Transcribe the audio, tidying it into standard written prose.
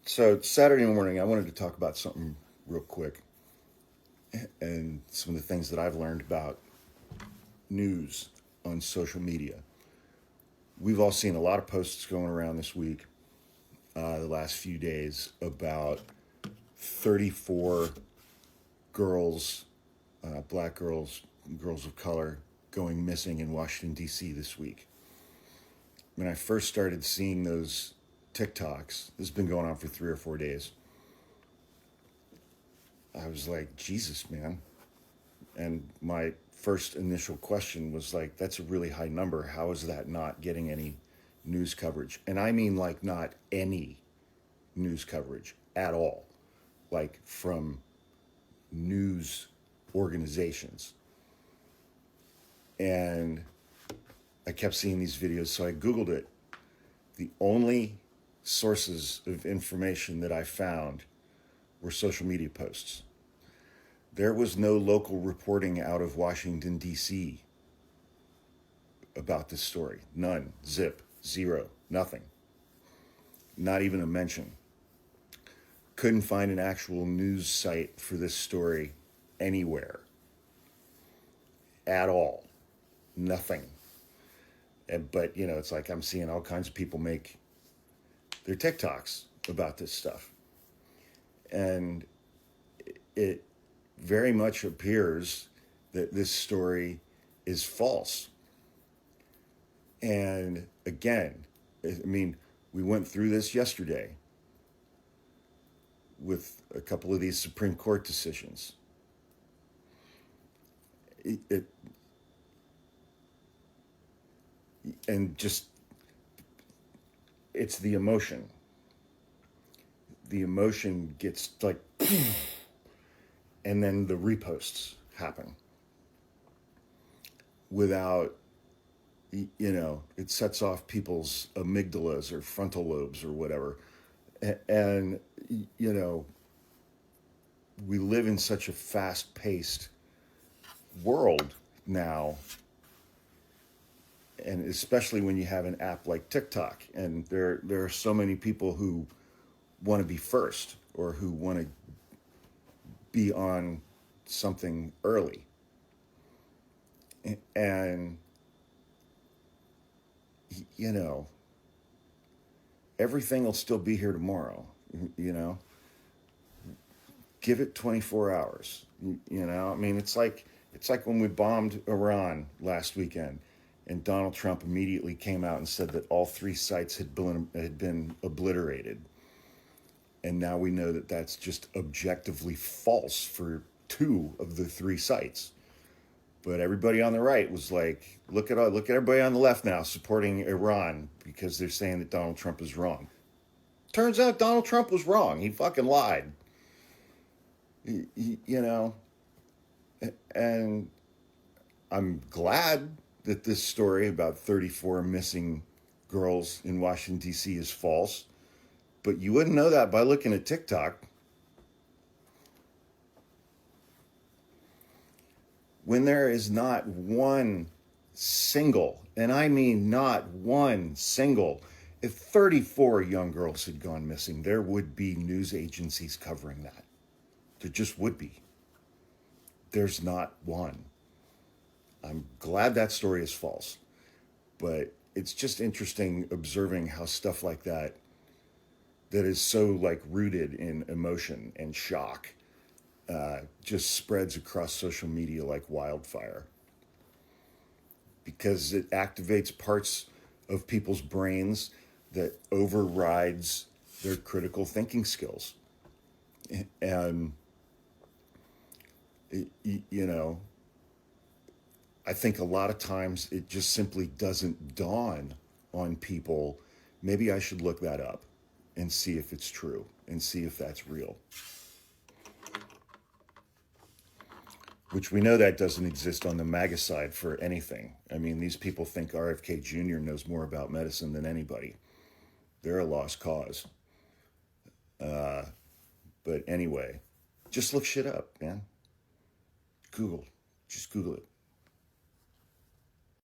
So Saturday morning, I wanted to talk about something real quick and some of the things that I've learned about news on social media. We've all seen a lot of posts going around this week, the last few days, about 34 girls, black girls, girls of color, going missing in Washington, D.C. this week. When I first started seeing those TikToks, this has been going on for 3 or 4 days, I was like, Jesus, man. And my first initial question was like, that's a really high number. How is that not getting any news coverage? And I mean, like, not any news coverage at all, like from news organizations. And I kept seeing these videos, so I Googled it. The only sources of information that I found were social media posts. There was no local reporting out of Washington, D.C. about this story. None. Zip. Zero. Nothing. Not even a mention. Couldn't find an actual news site for this story anywhere. At all. Nothing. But, it's like I'm seeing all kinds of people make their TikToks about this stuff. And it very much appears that this story is false. And again, I mean, we went through this yesterday with a couple of these Supreme Court decisions. It's the emotion. The emotion gets like, and then the reposts happen without, it sets off people's amygdalas or frontal lobes or whatever. And, we live in such a fast-paced world now, and especially when you have an app like TikTok, and there are so many people who want to be first or who want to be on something early. And, everything will still be here tomorrow, Give it 24 hours, I mean, it's like when we bombed Iran last weekend and Donald Trump immediately came out and said that all 3 sites had been obliterated. And now we know that that's just objectively false for 2 of the 3 sites. But everybody on the right was like, look at everybody on the left now supporting Iran because they're saying that Donald Trump is wrong. Turns out Donald Trump was wrong. He fucking lied. And I'm glad that this story about 34 missing girls in Washington, D.C. is false. But you wouldn't know that by looking at TikTok. When there is not one single, and I mean not one single, if 34 young girls had gone missing, there would be news agencies covering that. There just would be. There's not one. I'm glad that story is false. But it's just interesting observing how stuff like that is so like rooted in emotion and shock, just spreads across social media like wildfire. Because it activates parts of people's brains that overrides their critical thinking skills. And, I think a lot of times it just simply doesn't dawn on people. Maybe I should look that up and see if it's true and see if that's real. Which we know that doesn't exist on the MAGA side for anything. I mean, these people think RFK Jr. knows more about medicine than anybody. They're a lost cause. But anyway, just look shit up, man. Just Google it.